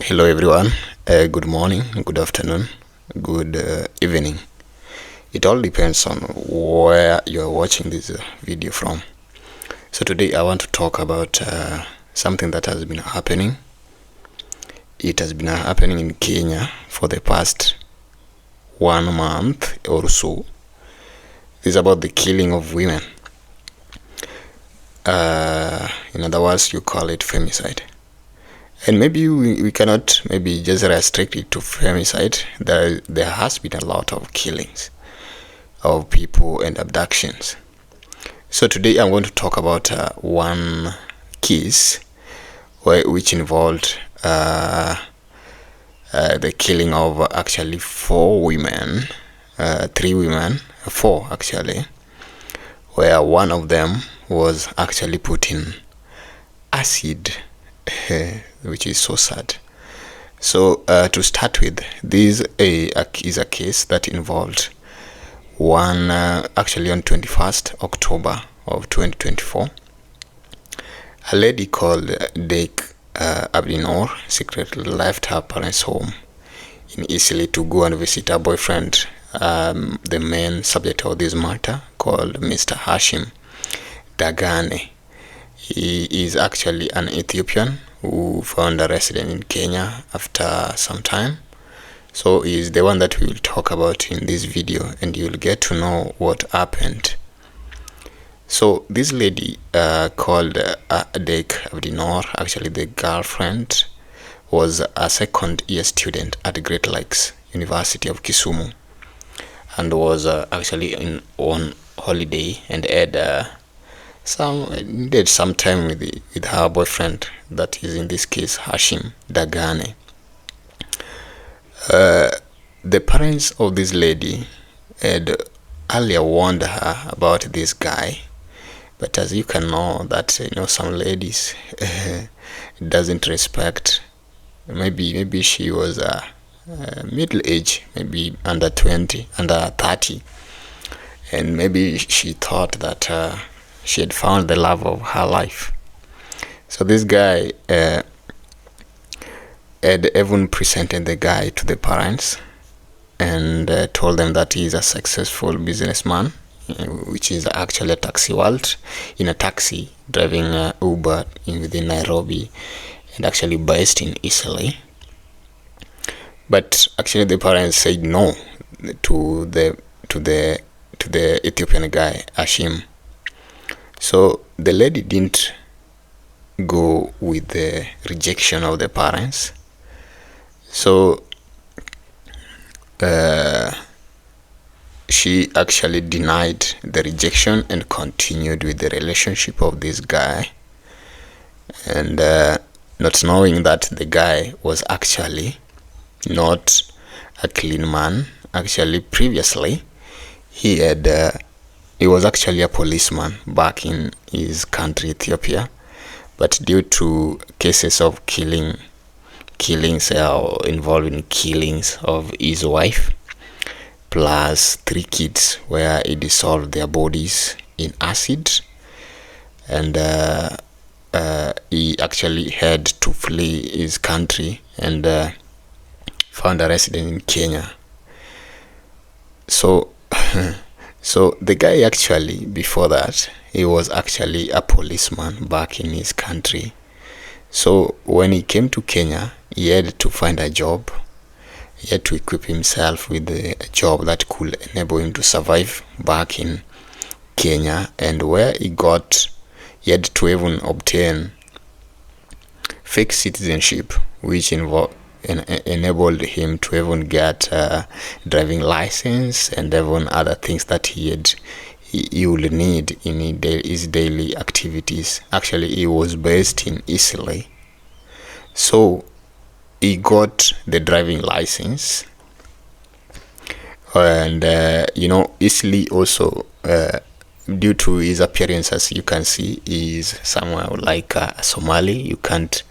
Hello everyone. Good morning, good afternoon, good evening. It all depends on where you're watching this video from. So today I want to talk about something that has been happening. It has been happening in Kenya for the past 1 month or so. It's about the killing of women. In other words, you call it femicide. And maybe we cannot maybe just restrict it to femicide. There has been a lot of killings of people and abductions. So today I'm going to talk about one case which involved the killing of actually 4 women, 3 women, 4 actually, where one of them was actually put in acid, which is so sad. So to start with, this is a case that involved one actually on 21st October of 2024. A lady called Dake Abdinor secretly left her parents' home in Italy to go and visit her boyfriend, the main subject of this matter, called Mr. Hashim Dagane. He is actually an Ethiopian who found a resident in Kenya after some time. So he is the one that we will talk about in this video, and you'll get to know what happened. So this lady called Dake Abdinor, actually the girlfriend, was a second-year student at Great Lakes University of Kisumu, and was actually on holiday and had some time with her boyfriend, that is in this case Hashim Dagane. The parents of this lady had earlier warned her about this guy, but as you can know that some ladies doesn't respect. Maybe she was middle age, maybe under 20, under 30, and maybe she thought that she had found the love of her life. So this guy had even presented the guy to the parents and told them that he is a successful businessman, which is actually a taxi world, in a taxi driving Uber within Nairobi, and actually based in Italy. But actually the parents said no to the Ethiopian guy Hashim. So the lady didn't go with the rejection of the parents. So she actually denied the rejection and continued with the relationship of this guy, and not knowing that the guy was actually not a clean man. Actually previously he was actually a policeman back in his country, Ethiopia, but due to cases of killings involving killings of his wife plus 3 kids, where he dissolved their bodies in acid, and he actually had to flee his country and found a residence in Kenya. So so the guy actually, before that, he was actually a policeman back in his country. So when he came to Kenya, he had to find a job. He had to equip himself with a job that could enable him to survive back in Kenya, and where he had to even obtain fake citizenship, which enabled him to even get a driving license and even other things that he would need in his daily activities. Actually, he was based in Italy, so he got the driving license, and Italy also, due to his appearance, as you can see, is somewhere like a Somali. You can't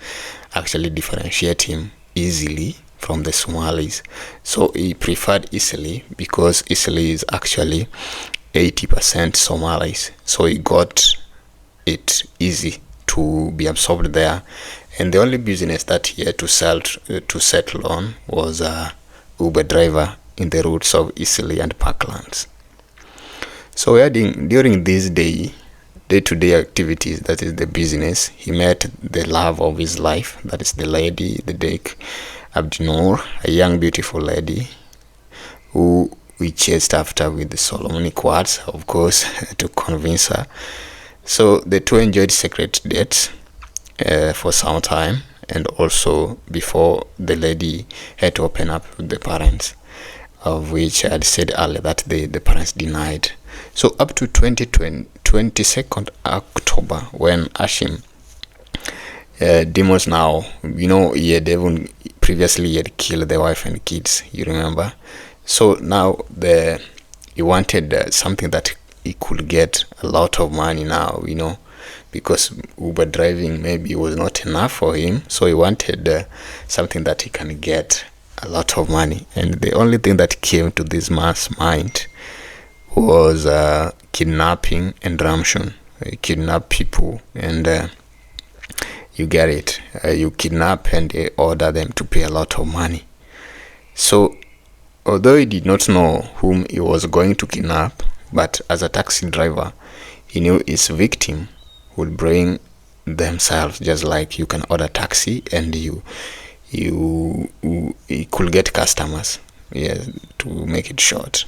actually differentiate him easily from the Somalis, so he preferred Italy because Italy is actually 80% Somalis, so he got it easy to be absorbed there, and the only business that he had to settle on was Uber driver in the routes of Eastleigh and Parklands. So during this day-to-day activities, that is the business, he met the love of his life, that is the lady, the Dake Abdinur, a young beautiful lady who we chased after with the Solomonic words, of course, to convince her. So the two enjoyed secret dates for some time, and also before the lady had to open up with the parents, of which I had said earlier that the parents denied. So up to 22nd October, when Ashim demons now, he had even previously had killed the wife and kids, you remember. So now he wanted something that he could get a lot of money now, because Uber driving maybe was not enough for him. So he wanted something that he can get a lot of money. And the only thing that came to this man's mind was kidnapping and ramshun. You kidnap people and you get it. You kidnap and order them to pay a lot of money. So although he did not know whom he was going to kidnap, but as a taxi driver, he knew his victim would bring themselves, just like you can order taxi and you could get customers, to make it short.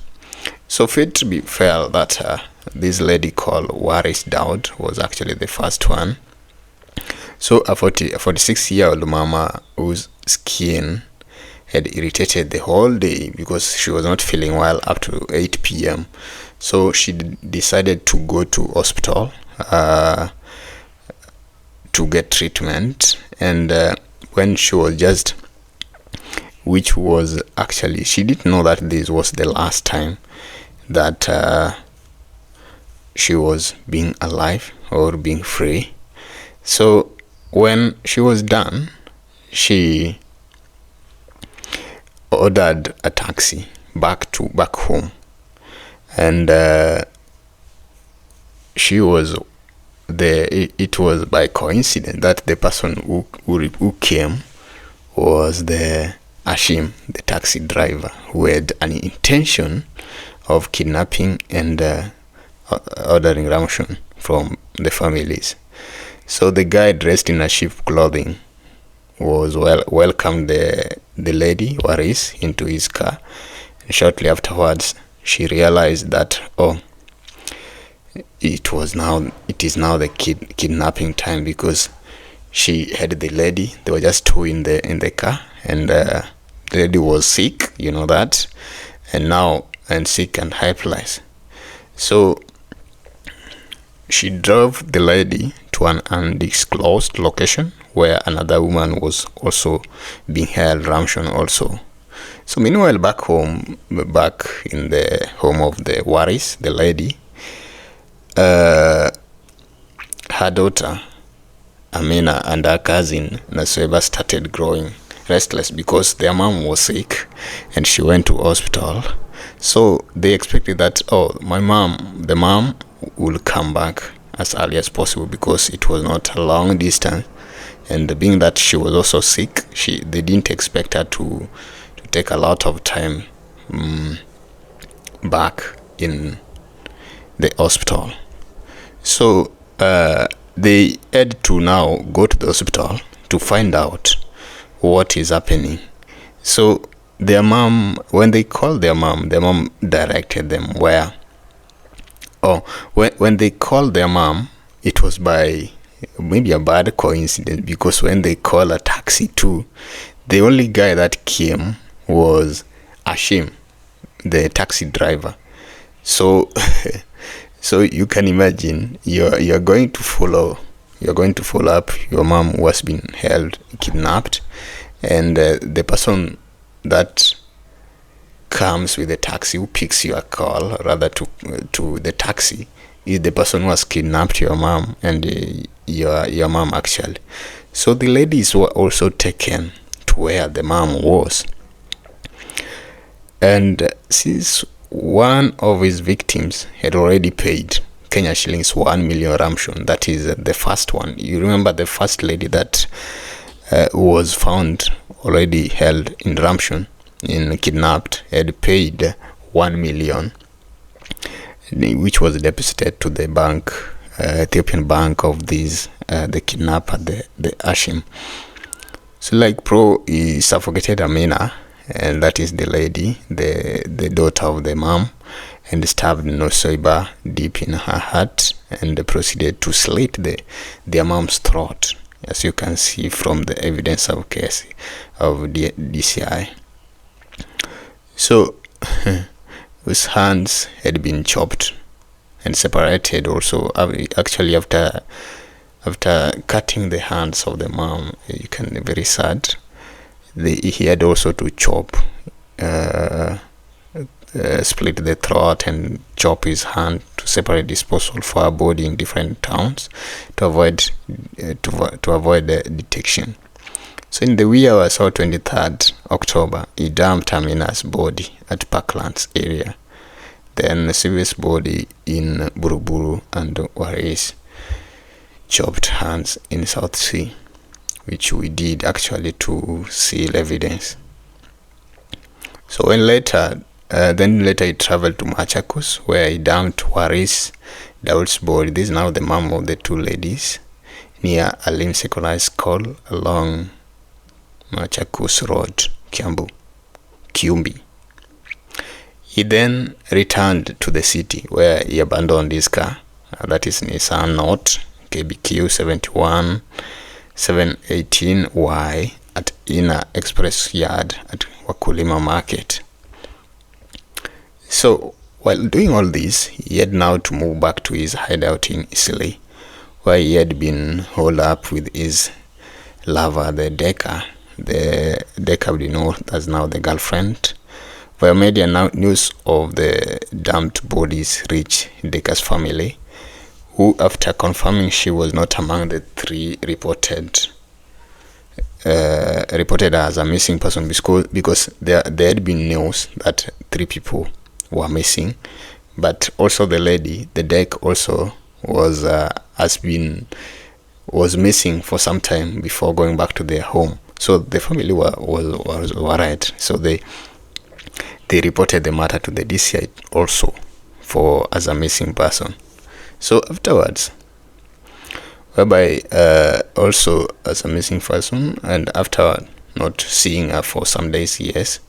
So fate befell that this lady called Waris Daud was actually the first one. So a 46-year-old mama whose skin had irritated the whole day because she was not feeling well up to 8 p.m. So she decided to go to hospital to get treatment, and when she was which was actually, she didn't know that this was the last time that she was being alive or being free. So when she was done, she ordered a taxi back home, and it was by coincidence that the person who came was the Ashim, the taxi driver, who had an intention of kidnapping and ordering ransom from the families. So the guy, dressed in a sheep clothing, was welcomed the lady Waris into his car, and shortly afterwards she realized that it is now the kidnapping time, because she had the lady. There were just two in the car, and the lady was sick, that, and sick and helpless. So she drove the lady to an undisclosed location where another woman was also being held ransom also. So meanwhile, back in the home of the Waris, the lady, her daughter Amina and her cousin Nasweba started growing restless because their mom was sick and she went to hospital. So they expected that the mom will come back as early as possible, because it was not a long distance, and being that she was also sick, they didn't expect her to take a lot of time back in the hospital. So they had to now go to the hospital to find out what is happening. So their mom, when they called their mom directed them where. When they called their mom, it was by maybe a bad coincidence, because when they called a taxi too, the only guy that came was Ashim, the taxi driver. So you can imagine you're going to follow up your mom who has been kidnapped, and the person that comes with the taxi, who picks your call rather to the taxi, is the person who has kidnapped your mom and your mom actually. So the ladies were also taken to where the mom was, and since one of his victims had already paid Kenya shillings 1 million ramshon. That is the first one. You remember the first lady that was found already held in ramshon, kidnapped, had paid 1 million, which was deposited to the bank, Ethiopian bank of these the kidnapper, the Ashim. So like he suffocated Amina, and that is the lady, the daughter of the mom, and stabbed Nosoiba deep in her heart, and proceeded to slit their mom's throat, as you can see from the evidence of case of DCI. So his hands had been chopped and separated also. Actually, after cutting the hands of the mom, you can, very sad, he had also to chop, split the throat and chop his hand to separate disposal for her body in different towns to avoid detection. So in the wee hours of 23rd October, he dumped Amina's body at Parklands area, then Sivis body in Buruburu, and Waris chopped hands in South Sea, which we did actually to seal evidence. So when later he traveled to Machakos, where he dumped Waris Daud's body. This is now the mom of the two ladies, near Alim Secondary School along Machakos Road, Kiumbi. He then returned to the city, where he abandoned his car, that is Nissan Note KBQ 718Y at Inner Express Yard at Wakulima Market. So while doing all this, he had now to move back to his hideout in Isili, where he had been holed up with his lover, the Deka. The Deka we know as now the girlfriend. Via media news of the dumped bodies reached Deka's family, who, after confirming she was not among the three reported as a missing person, because there had been news that 3 people were missing, but also the lady, the deck, also was missing for some time before going back to their home. So the family were worried. So they reported the matter to the DCI also as a missing person. So afterwards, whereby also as a missing person, and after not seeing her for some days, years,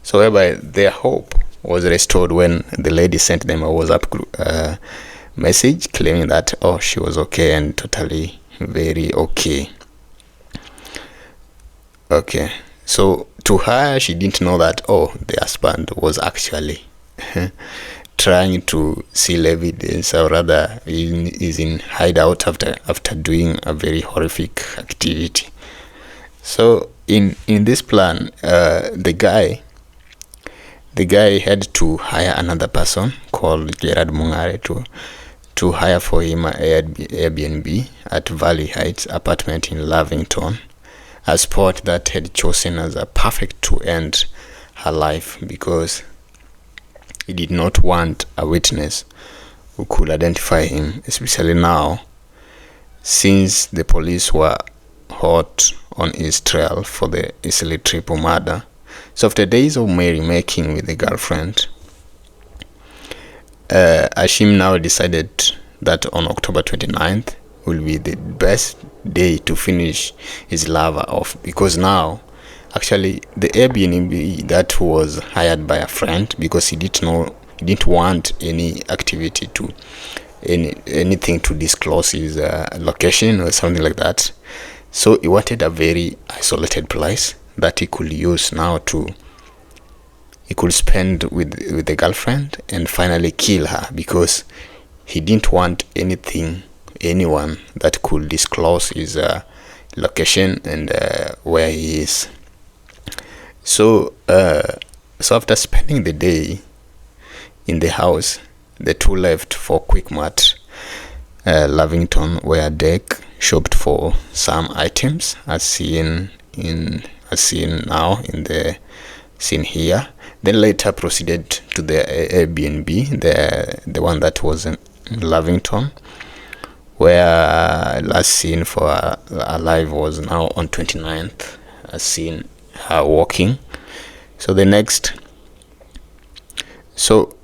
so whereby their hope was restored when the lady sent them a WhatsApp message claiming that she was okay and totally very okay. So to her, she didn't know that the husband was actually trying to seal evidence, or rather is in hideout after doing a very horrific activity. So in this plan, the guy had to hire another person called Gerard Mungare to hire for him an Airbnb at Valley Heights apartment in Lavington, a spot that had chosen as a perfect to end her life, because he did not want a witness who could identify him, especially now since the police were hot on his trail for the Isili triple murder. So after days of merrymaking with the girlfriend, Ashim now decided that on October 29th will be the best day to finish his lover off, because now actually the Airbnb that was hired by a friend, because he didn't want any activity anything to disclose his location or something like that. So he wanted a very isolated place that he could use now he could spend with the girlfriend and finally kill her, because he didn't want anyone that could disclose his location and where he is. So after spending the day in the house, the two left for Quick Mart Lavington, where Deck shopped for some items as seen now in the scene here. Then later proceeded to the Airbnb, the one that was Lavington, where last seen for alive was now on 29th. Seen her walking. So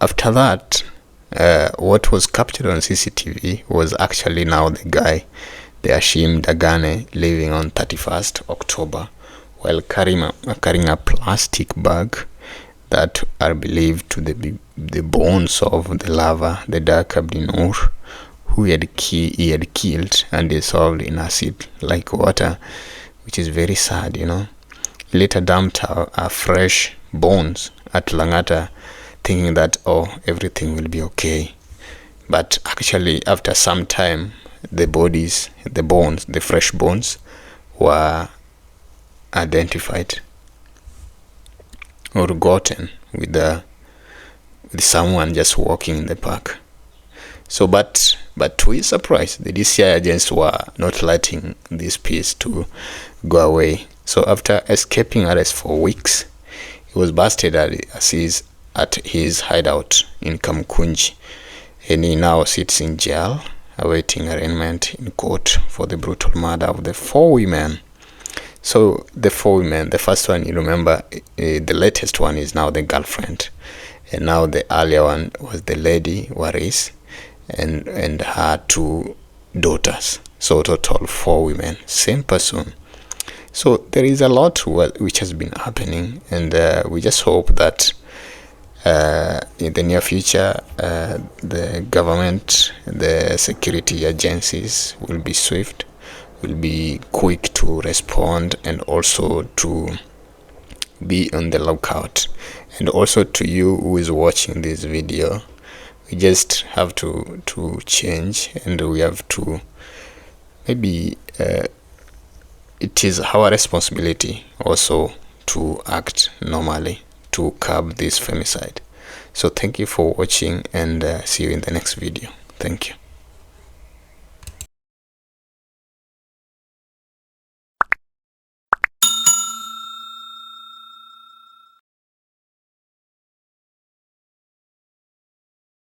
after that, what was captured on CCTV was actually now the guy, the Hashim Dagane, living on 31st October while carrying a plastic bag that are believed to be the bones of the lover, the Dark Abdinur, who he had killed and dissolved in acid like water, which is very sad, He later dumped our fresh bones at Langata, thinking that, everything will be okay. But actually, after some time, the fresh bones were identified or gotten with someone just walking in the park. So, but to his surprise, the DCI agents were not letting this piece to go away. So after escaping arrest for weeks, he was busted at his hideout in Kamkunji, and he now sits in jail awaiting arraignment in court for the brutal murder of the 4 women. So the 4 women, the first one, you remember, the latest one is now the girlfriend, and now the earlier one was the lady Waris and her 2 daughters. So total 4 women, same person. So there is a lot which has been happening, and we just hope that in the near future the government, the security agencies will be swift, will be quick to respond, and also to be on the lookout. And also to you who is watching this video, we just have to change, and we have to maybe it is our responsibility also to act normally to curb this femicide. So thank you for watching, and see you in the next video. Thank you.